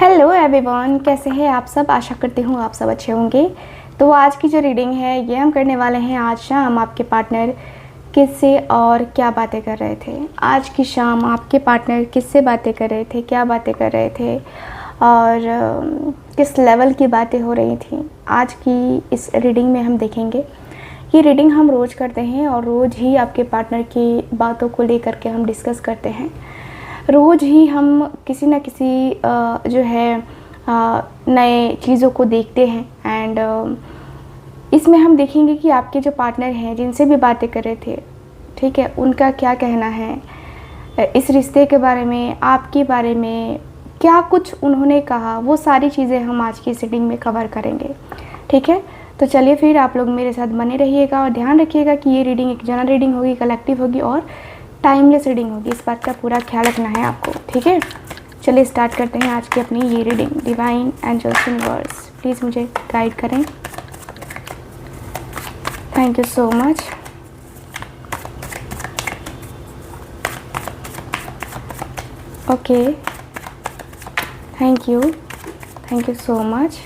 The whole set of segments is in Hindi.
हेलो एवरीवन, कैसे हैं आप सब। आशा करती हूँ आप सब अच्छे होंगे। तो आज की जो रीडिंग है ये हम करने वाले हैं। आज शाम आपके पार्टनर किससे और क्या बातें कर रहे थे। आज की शाम आपके पार्टनर किससे बातें कर रहे थे, क्या बातें कर रहे थे और किस लेवल की बातें हो रही थी, आज की इस रीडिंग में हम देखेंगे। ये रीडिंग हम रोज़ करते हैं और रोज़ ही आपके पार्टनर की बातों को लेकर के हम डिस्कस करते हैं। रोज़ ही हम किसी न किसी जो है नए चीज़ों को देखते हैं एंड इसमें हम देखेंगे कि आपके जो पार्टनर हैं जिनसे भी बातें कर रहे थे, ठीक है, उनका क्या कहना है इस रिश्ते के बारे में, आपके बारे में क्या कुछ उन्होंने कहा, वो सारी चीज़ें हम आज की रीडिंग में कवर करेंगे। ठीक है, तो चलिए फिर आप लोग मेरे साथ बने रहिएगा और ध्यान रखिएगा कि ये रीडिंग एक जनरल रीडिंग होगी, कलेक्टिव होगी और टाइमलेस रीडिंग होगी। इस बात का पूरा ख्याल रखना है आपको। ठीक है, चलिए स्टार्ट करते हैं आज की अपनी ये reading. Divine angels universe please मुझे गाइड करें। Thank you so much. Okay, thank you so much.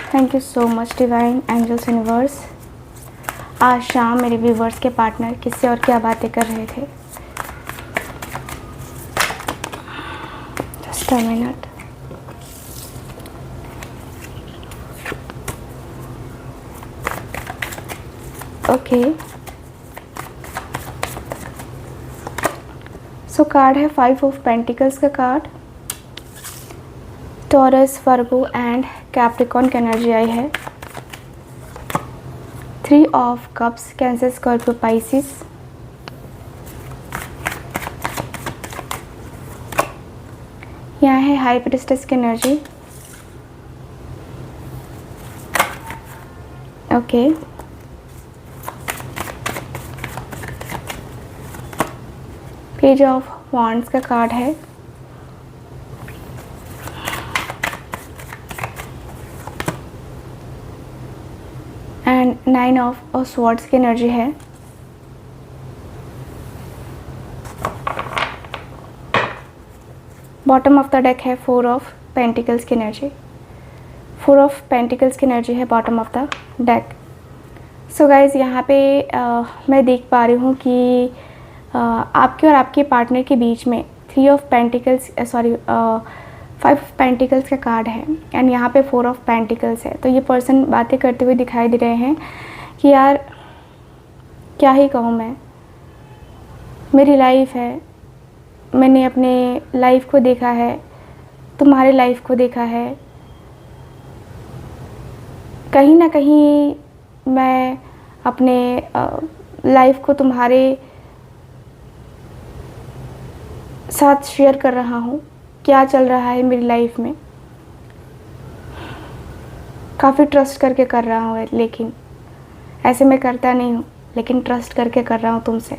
Thank you so much divine angels universe. आज शाम मेरे व्यूवर्स के पार्टनर किससे और क्या बातें कर रहे थे। Just a minute. Okay, so card है 5 ऑफ पेंटिकल्स का card. Taurus, Virgo and Capricorn की एनर्जी आई है। 3 of cups, cancer, Scorpio, Pisces. यहाँ है हाई प्रीस्टेस की energy. Okay, page of wands का कार्ड है। एंड 9 ऑफ स्वॉर्ड्स की एनर्जी है। बॉटम ऑफ द डेक है 4 ऑफ पेंटिकल्स की एनर्जी। 4 ऑफ पेंटिकल्स की एनर्जी है bottom of the deck. So guys यहाँ पे मैं देख पा रही हूँ कि आपके और आपके पार्टनर के बीच में 3 ऑफ पेंटिकल्स 5 पेंटिकल्स का कार्ड है एंड यहाँ पे 4 ऑफ पेंटिकल्स है। तो ये पर्सन बातें करते हुए दिखाई दे रहे हैं कि यार क्या ही कहूँ मैं, मेरी लाइफ है, मैंने अपने लाइफ को देखा है, तुम्हारे लाइफ को देखा है, कहीं ना कहीं मैं अपने लाइफ को तुम्हारे साथ शेयर कर रहा हूँ, क्या चल रहा है मेरी लाइफ में, काफ़ी ट्रस्ट करके कर रहा हूँ, लेकिन ऐसे मैं करता नहीं हूँ, लेकिन ट्रस्ट करके कर रहा हूँ तुमसे।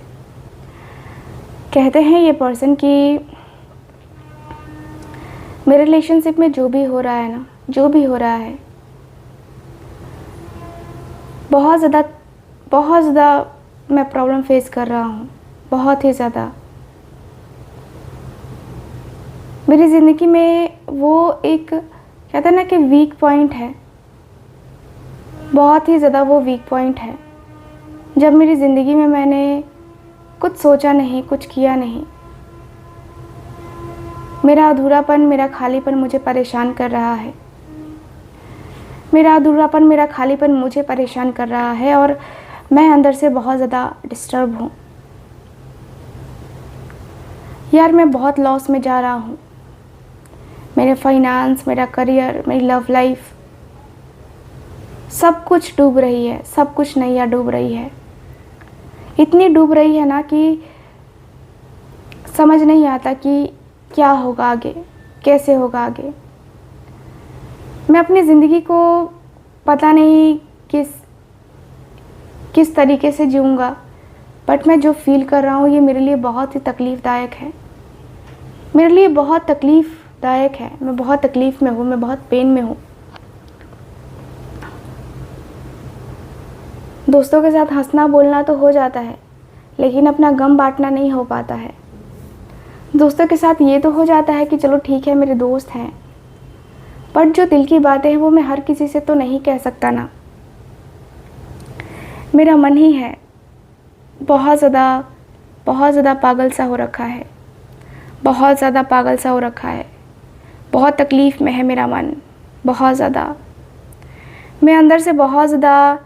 कहते हैं ये पर्सन कि मेरे रिलेशनशिप में जो भी हो रहा है ना, जो भी हो रहा है, बहुत ज़्यादा मैं प्रॉब्लम फेस कर रहा हूँ, बहुत ही ज़्यादा। मेरी ज़िंदगी में वो एक कहते हैं ना कि वीक पॉइंट है, बहुत ही ज़्यादा वो वीक पॉइंट है। जब मेरी ज़िंदगी में मैंने कुछ सोचा नहीं, कुछ किया नहीं, मेरा अधूरापन, मेरा खालीपन मुझे परेशान कर रहा है। मेरा अधूरापन, मेरा खालीपन मुझे परेशान कर रहा है और मैं अंदर से बहुत ज़्यादा डिस्टर्ब हूँ। यार मैं बहुत लॉस में जा रहा हूँ। मेरे फाइनेंस, मेरा करियर, मेरी लव लाइफ, सब कुछ डूब रही है, सब कुछ नैया डूब रही है। इतनी डूब रही है ना कि समझ नहीं आता कि क्या होगा आगे, कैसे होगा आगे। मैं अपनी ज़िंदगी को पता नहीं किस तरीके से जीऊँगा, बट मैं जो फील कर रहा हूँ ये मेरे लिए बहुत ही तकलीफ़दायक है। मेरे लिए बहुत तकलीफ़दायक है। मैं बहुत तकलीफ़ में हूँ, मैं बहुत पेन में हूँ। दोस्तों के साथ हंसना बोलना तो हो जाता है, लेकिन अपना गम बांटना नहीं हो पाता है। दोस्तों के साथ ये तो हो जाता है कि चलो ठीक है मेरे दोस्त हैं, बट जो दिल की बातें हैं वो मैं हर किसी से तो नहीं कह सकता ना। मेरा मन ही है बहुत ज़्यादा पागल सा हो रखा है, बहुत ज़्यादा पागल सा हो रखा है। बहुत तकलीफ़ में है मेरा मन, बहुत ज़्यादा। मैं अंदर से बहुत ज़्यादा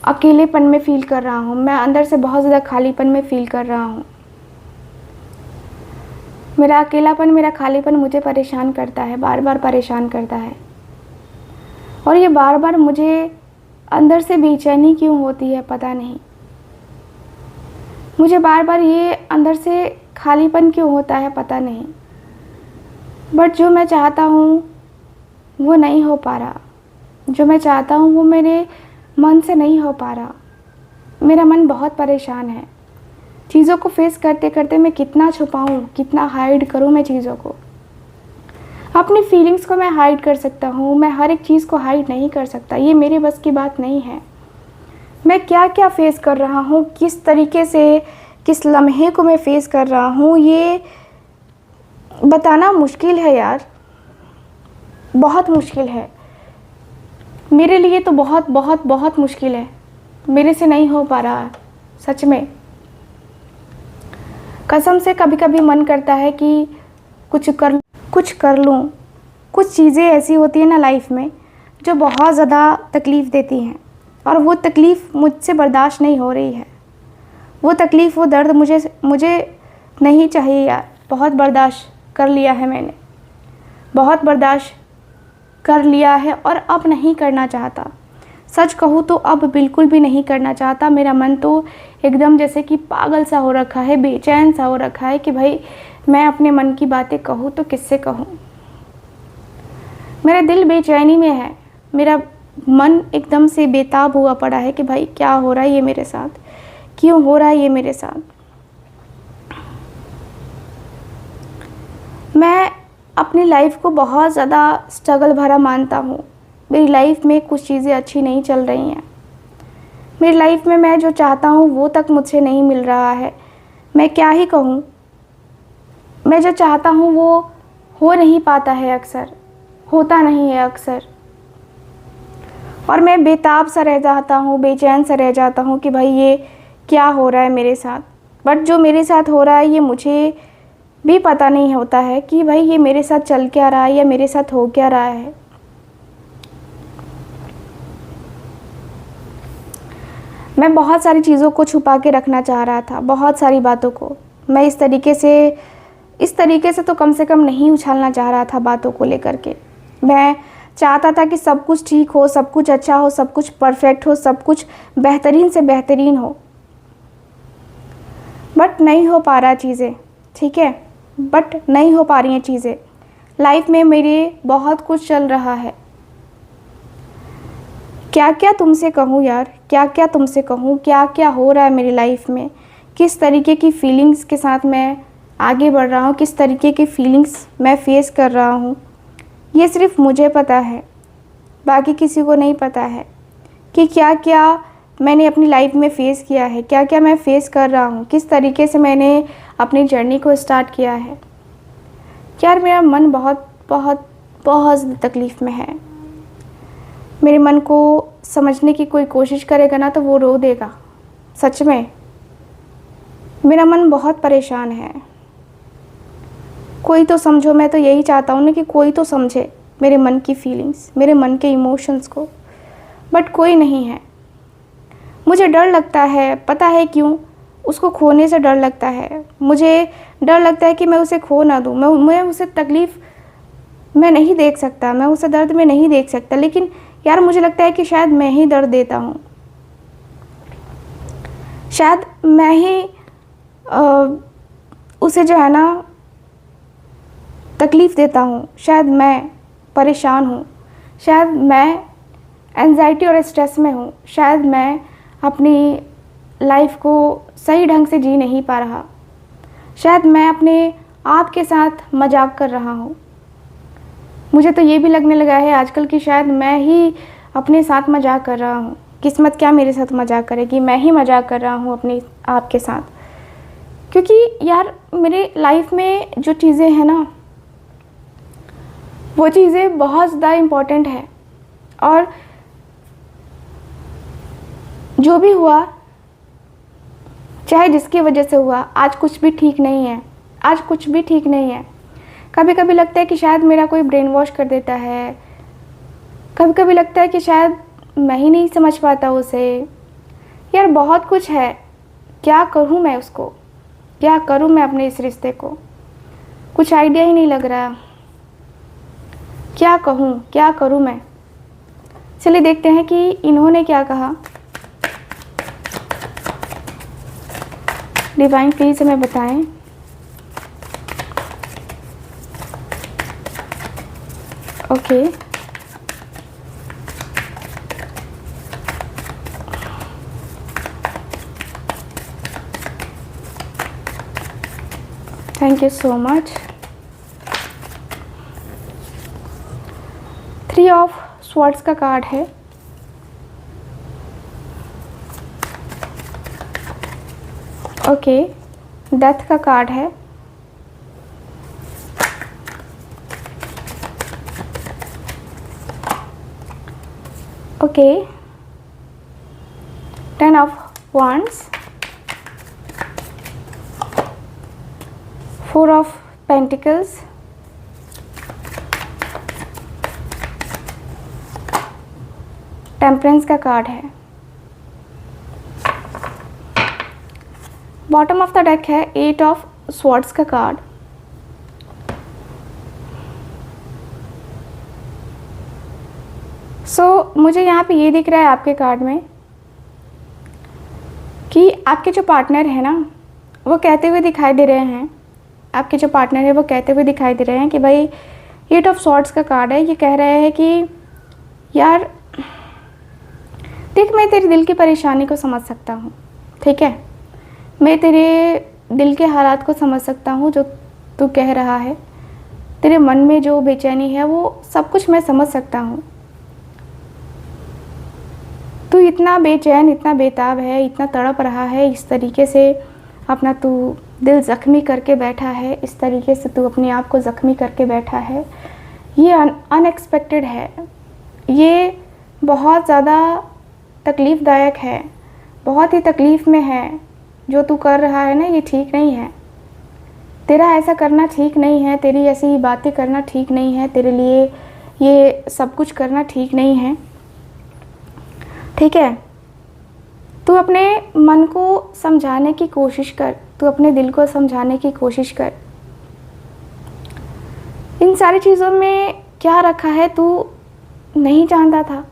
अकेलेपन में फ़ील कर रहा हूँ, मैं अंदर से बहुत ज़्यादा खालीपन में फ़ील कर रहा हूँ। मेरा अकेलापन, मेरा खालीपन मुझे परेशान करता है, बार बार परेशान करता है। और ये बार बार मुझे अंदर से बेचैनी क्यों होती है पता नहीं। मुझे बार बार ये अंदर से खालीपन क्यों होता है पता नहीं। बट जो मैं चाहता हूँ वो नहीं हो पा रहा, जो मैं चाहता हूँ वो मेरे मन से नहीं हो पा रहा। मेरा मन बहुत परेशान है। चीज़ों को फेस करते करते मैं कितना छुपाऊँ, कितना हाइड करूँ मैं चीज़ों को। अपनी फीलिंग्स को मैं हाइड कर सकता हूँ, मैं हर एक चीज़ को हाइड नहीं कर सकता, ये मेरे बस की बात नहीं है। मैं क्या क्या फेस कर रहा हूँ, किस तरीके से, किस लम्हे को मैं फेस कर रहा हूँ, ये बताना मुश्किल है यार, बहुत मुश्किल है मेरे लिए तो, बहुत बहुत बहुत मुश्किल है। मेरे से नहीं हो पा रहा, सच में कसम से। कभी कभी मन करता है कि कुछ कर लूँ। कुछ चीज़ें ऐसी होती हैं ना लाइफ में जो बहुत ज़्यादा तकलीफ़ देती हैं, और वो तकलीफ़ मुझसे बर्दाश्त नहीं हो रही है। वो तकलीफ़, वो दर्द मुझे नहीं चाहिए यार। बहुत बर्दाश्त कर लिया है मैंने, बहुत बर्दाश्त कर लिया है, और अब नहीं करना चाहता। सच कहूँ तो अब बिल्कुल भी नहीं करना चाहता। मेरा मन तो एकदम जैसे कि पागल सा हो रखा है, बेचैन सा हो रखा है कि भाई मैं अपने मन की बातें कहूँ तो किससे कहूँ। मेरा दिल बेचैनी में है, मेरा मन एकदम से बेताब हुआ पड़ा है कि भाई क्या हो रहा है ये मेरे साथ, क्यों हो रहा है ये मेरे साथ। मैं अपनी लाइफ को बहुत ज़्यादा स्ट्रगल भरा मानता हूँ। मेरी लाइफ में कुछ चीज़ें अच्छी नहीं चल रही हैं। मेरी लाइफ में मैं जो चाहता हूँ वो तक मुझसे नहीं मिल रहा है। मैं क्या ही कहूँ, मैं जो चाहता हूँ वो हो नहीं पाता है, अक्सर होता नहीं है अक्सर। और मैं बेताब सा रह जाता हूँ, बेचैन सा रह जाता हूँ कि भाई ये क्या हो रहा है मेरे साथ। बट जो मेरे साथ हो रहा है ये मुझे भी पता नहीं होता है कि भाई ये मेरे साथ चल क्या रहा है या मेरे साथ हो क्या रहा है। मैं बहुत सारी चीज़ों को छुपा के रखना चाह रहा था, बहुत सारी बातों को। मैं इस तरीके से तो कम से कम नहीं उछालना चाह रहा था बातों को लेकर के। मैं चाहता था कि सब कुछ ठीक हो, सब कुछ अच्छा हो, सब कुछ परफेक्ट हो, सब कुछ बेहतरीन से बेहतरीन हो। बट नहीं हो पा रहा चीज़ें, ठीक है, बट नहीं हो पा रही हैं चीज़ें। लाइफ में मेरे बहुत कुछ चल रहा है। क्या क्या तुमसे कहूँ यार, क्या क्या तुमसे कहूँ, क्या क्या हो रहा है मेरी लाइफ में, किस तरीके की फीलिंग्स के साथ मैं आगे बढ़ रहा हूँ, किस तरीके की फीलिंग्स मैं फेस कर रहा हूँ, ये सिर्फ मुझे पता है, बाकी किसी को नहीं पता है कि क्या क्या मैंने अपनी लाइफ में फ़ेस किया है, क्या क्या मैं फ़ेस कर रहा हूँ, किस तरीके से मैंने अपनी जर्नी को स्टार्ट किया है। यार मेरा मन बहुत बहुत बहुत ज़्यादा तकलीफ़ में है। मेरे मन को समझने की कोई कोशिश करेगा ना तो वो रो देगा। सच में मेरा मन बहुत परेशान है। कोई तो समझो, मैं तो यही चाहता हूँ ना कि कोई तो समझे मेरे मन की फीलिंग्स, मेरे मन के इमोशंस को, बट कोई नहीं है। मुझे डर लगता है, पता है क्यों? उसको खोने से डर लगता है। मुझे डर लगता है कि मैं उसे खो ना दूँ। मैं उसे तकलीफ़ मैं नहीं देख सकता, मैं उसे दर्द में नहीं देख सकता, लेकिन यार मुझे लगता है कि शायद मैं ही दर्द देता हूँ, शायद मैं ही उसे जो है ना तकलीफ़ देता हूँ, शायद मैं परेशान हूँ, शायद मैं एंजाइटी और स्ट्रेस में हूँ, शायद मैं अपनी लाइफ को सही ढंग से जी नहीं पा रहा, शायद मैं अपने आप के साथ मजाक कर रहा हूँ। मुझे तो ये भी लगने लगा है आजकल कि शायद मैं ही अपने साथ मजाक कर रहा हूँ किस्मत क्या मेरे साथ मजाक करेगी, मैं ही मजाक कर रहा हूँ अपने आप के साथ। क्योंकि यार मेरे लाइफ में जो चीज़ें हैं ना, वो चीज़ें बहुत ज़्यादा इम्पोर्टेंट है। और जो भी हुआ, चाहे जिसकी वजह से हुआ, आज कुछ भी ठीक नहीं है, आज कुछ भी ठीक नहीं है। कभी कभी लगता है कि शायद मेरा कोई ब्रेन वॉश कर देता है, कभी कभी लगता है कि शायद मैं ही नहीं समझ पाता उसे। यार बहुत कुछ है, क्या करूँ मैं उसको, क्या करूँ मैं अपने इस रिश्ते को, कुछ आइडिया ही नहीं लग रहा, क्या कहूँ क्या करूँ मैं। चलिए देखते हैं कि इन्होंने क्या कहा। डिवाइन प्लीज हमें बताएं। Okay, thank you so much. 3 of swords का कार्ड है। ओके, डेथ का कार्ड है। Okay, 10 of wands, 4 of pentacles, temperance का कार्ड है। बॉटम ऑफ द डेक है 8 ऑफ स्वॉर्ड्स का कार्ड। मुझे यहाँ पे ये दिख रहा है आपके कार्ड में कि आपके जो पार्टनर है ना, वो कहते हुए दिखाई दे रहे हैं, आपके जो पार्टनर है वो कहते हुए दिखाई दे रहे हैं कि भाई 8 ऑफ स्वॉर्ड्स का कार्ड है। ये कह रहे हैं कि यार देख, मैं तेरे दिल की परेशानी को समझ सकता हूँ, ठीक है, मैं तेरे दिल के हालात को समझ सकता हूँ जो तू कह रहा है, तेरे मन में जो बेचैनी है वो सब कुछ मैं समझ सकता हूँ। तू इतना बेचैन, इतना बेताब है, इतना तड़प रहा है, इस तरीके से अपना तू दिल ज़ख्मी करके बैठा है, इस तरीके से तू अपने आप को ज़ख्मी करके बैठा है। ये अनएक्सपेक्टेड है, ये बहुत ज़्यादा तकलीफ़दायक है, बहुत ही तकलीफ़ में है। जो तू कर रहा है ना, ये ठीक नहीं है, तेरा ऐसा करना ठीक नहीं है, तेरी ऐसी बातें करना ठीक नहीं है, तेरे लिए ये सब कुछ करना ठीक नहीं है, ठीक है। तू अपने मन को समझाने की कोशिश कर, तू अपने दिल को समझाने की कोशिश कर। इन सारी चीज़ों में क्या रखा है तू नहीं जानता था,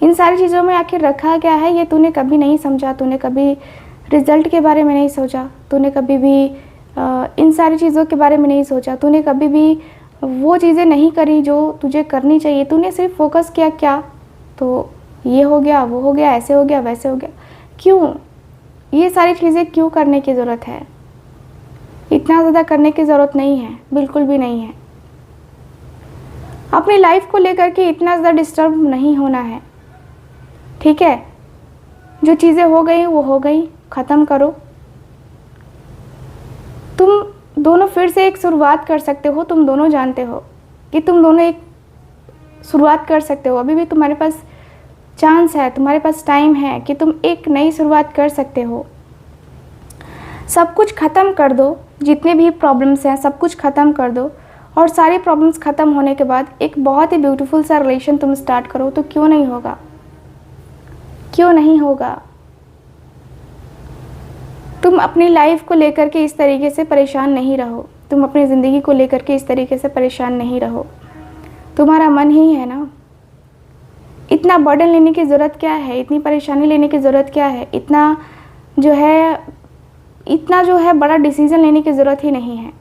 इन सारी चीज़ों में आखिर रखा क्या है ये तूने कभी नहीं समझा। तूने कभी रिज़ल्ट के बारे में नहीं सोचा, तूने कभी भी इन सारी चीज़ों के बारे में नहीं सोचा, तूने कभी भी वो चीज़ें नहीं करी जो तुझे करनी चाहिए। तूने सिर्फ फोकस किया क्या तो ये हो गया, वो हो गया, ऐसे हो गया, वैसे हो गया। क्यों ये सारी चीज़ें क्यों करने की ज़रूरत है? इतना ज़्यादा करने की ज़रूरत नहीं है, बिल्कुल भी नहीं है। अपनी लाइफ को लेकर के इतना ज़्यादा डिस्टर्ब नहीं होना है, ठीक है। जो चीज़ें हो गई वो हो गई, ख़त्म करो। तुम दोनों फिर से एक शुरुआत कर सकते हो, तुम दोनों जानते हो कि तुम दोनों एक शुरुआत कर सकते हो। अभी भी तुम्हारे पास चांस है, तुम्हारे पास टाइम है कि तुम एक नई शुरुआत कर सकते हो। सब कुछ ख़त्म कर दो, जितने भी प्रॉब्लम्स हैं सब कुछ ख़त्म कर दो, और सारी प्रॉब्लम्स ख़त्म होने के बाद एक बहुत ही ब्यूटीफुल सा रिलेशन तुम स्टार्ट करो। तो क्यों नहीं होगा, क्यों नहीं होगा। तुम अपनी लाइफ को लेकर के इस तरीके से परेशान नहीं रहो, तुम अपनी ज़िंदगी को लेकर के इस तरीके से परेशान नहीं रहो। तुम्हारा मन ही है ना, इतना बर्डन लेने की ज़रूरत क्या है, इतनी परेशानी लेने की ज़रूरत क्या है, इतना जो है बड़ा डिसीज़न लेने की ज़रूरत ही नहीं है।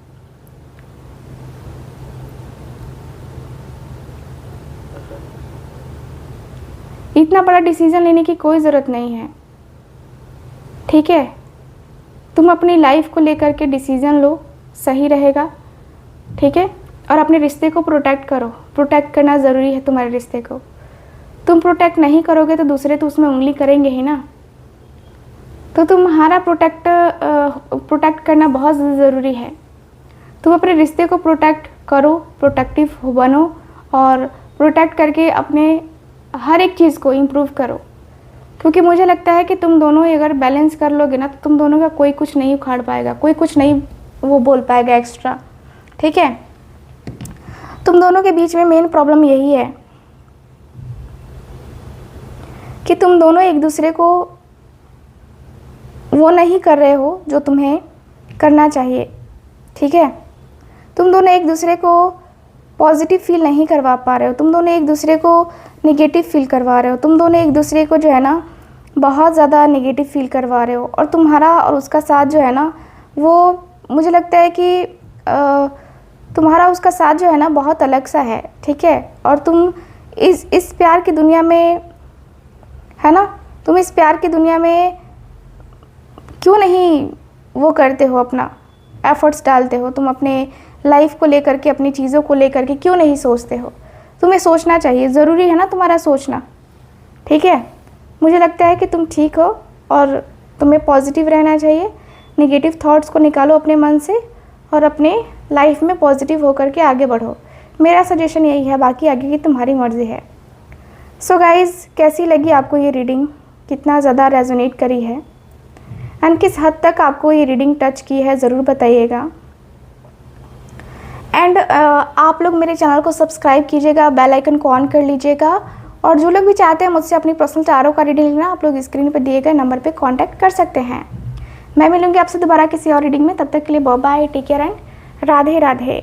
इतना बड़ा डिसीज़न लेने की कोई ज़रूरत नहीं है, ठीक है। तुम अपनी लाइफ को लेकर के डिसीज़न लो, सही रहेगा, ठीक है। और अपने रिश्ते को प्रोटेक्ट करो, प्रोटेक्ट करना ज़रूरी है तुम्हारे रिश्ते को। तुम प्रोटेक्ट नहीं करोगे तो दूसरे तो उसमें उंगली करेंगे ही ना। तो तुम्हारा प्रोटेक्ट करना बहुत ज़रूरी है। तुम अपने रिश्ते को प्रोटेक्ट करो, प्रोटेक्टिव बनो और प्रोटेक्ट करके अपने हर एक चीज़ को इम्प्रूव करो। क्योंकि मुझे लगता है कि तुम दोनों ही अगर बैलेंस कर लोगे ना तो तुम दोनों का कोई कुछ नहीं उखाड़ पाएगा, कोई कुछ नहीं वो बोल पाएगा एक्स्ट्रा। ठीक है, तुम दोनों के बीच में मेन प्रॉब्लम यही है कि तुम दोनों एक दूसरे को वो नहीं कर रहे हो जो तुम्हें करना चाहिए। ठीक है, तुम दोनों एक दूसरे को पॉजिटिव फील नहीं करवा पा रहे हो, तुम दोनों एक दूसरे को नेगेटिव फील करवा रहे हो, तुम दोनों एक दूसरे को जो है ना बहुत ज़्यादा नेगेटिव फील करवा रहे हो। और तुम्हारा और उसका साथ जो है ना वो मुझे लगता है कि तुम्हारा उसका साथ जो है ना बहुत अलग सा है। ठीक है, और तुम इस प्यार की दुनिया में है ना, तुम इस प्यार की दुनिया में क्यों नहीं वो करते हो, अपना एफर्ट्स डालते हो, तुम अपने लाइफ को लेकर के, अपनी चीज़ों को लेकर के क्यों नहीं सोचते हो। तुम्हें सोचना चाहिए, ज़रूरी है ना तुम्हारा सोचना। ठीक है, मुझे लगता है कि तुम ठीक हो और तुम्हें पॉजिटिव रहना चाहिए। नेगेटिव थॉट्स को निकालो अपने मन से और अपने लाइफ में पॉजिटिव होकर के आगे बढ़ो। मेरा सजेशन यही है, बाकी आगे की तुम्हारी मर्ज़ी है। सो गाइज़, कैसी लगी आपको ये रीडिंग, कितना ज़्यादा रेजोनेट करी है एंड किस हद तक आपको ये रीडिंग टच की है, ज़रूर बताइएगा। एंड आप लोग मेरे चैनल को सब्सक्राइब कीजिएगा, बेल आइकन को ऑन कर लीजिएगा। और जो लोग भी चाहते हैं मुझसे अपनी पर्सनल टारो का रीडिंग लेना, आप लोग स्क्रीन पर दिए गए नंबर पे कांटेक्ट कर सकते हैं। मैं मिलूंगी आपसे दोबारा किसी और रीडिंग में, तब तक के लिए bye bye, take care and Radhe Radhe.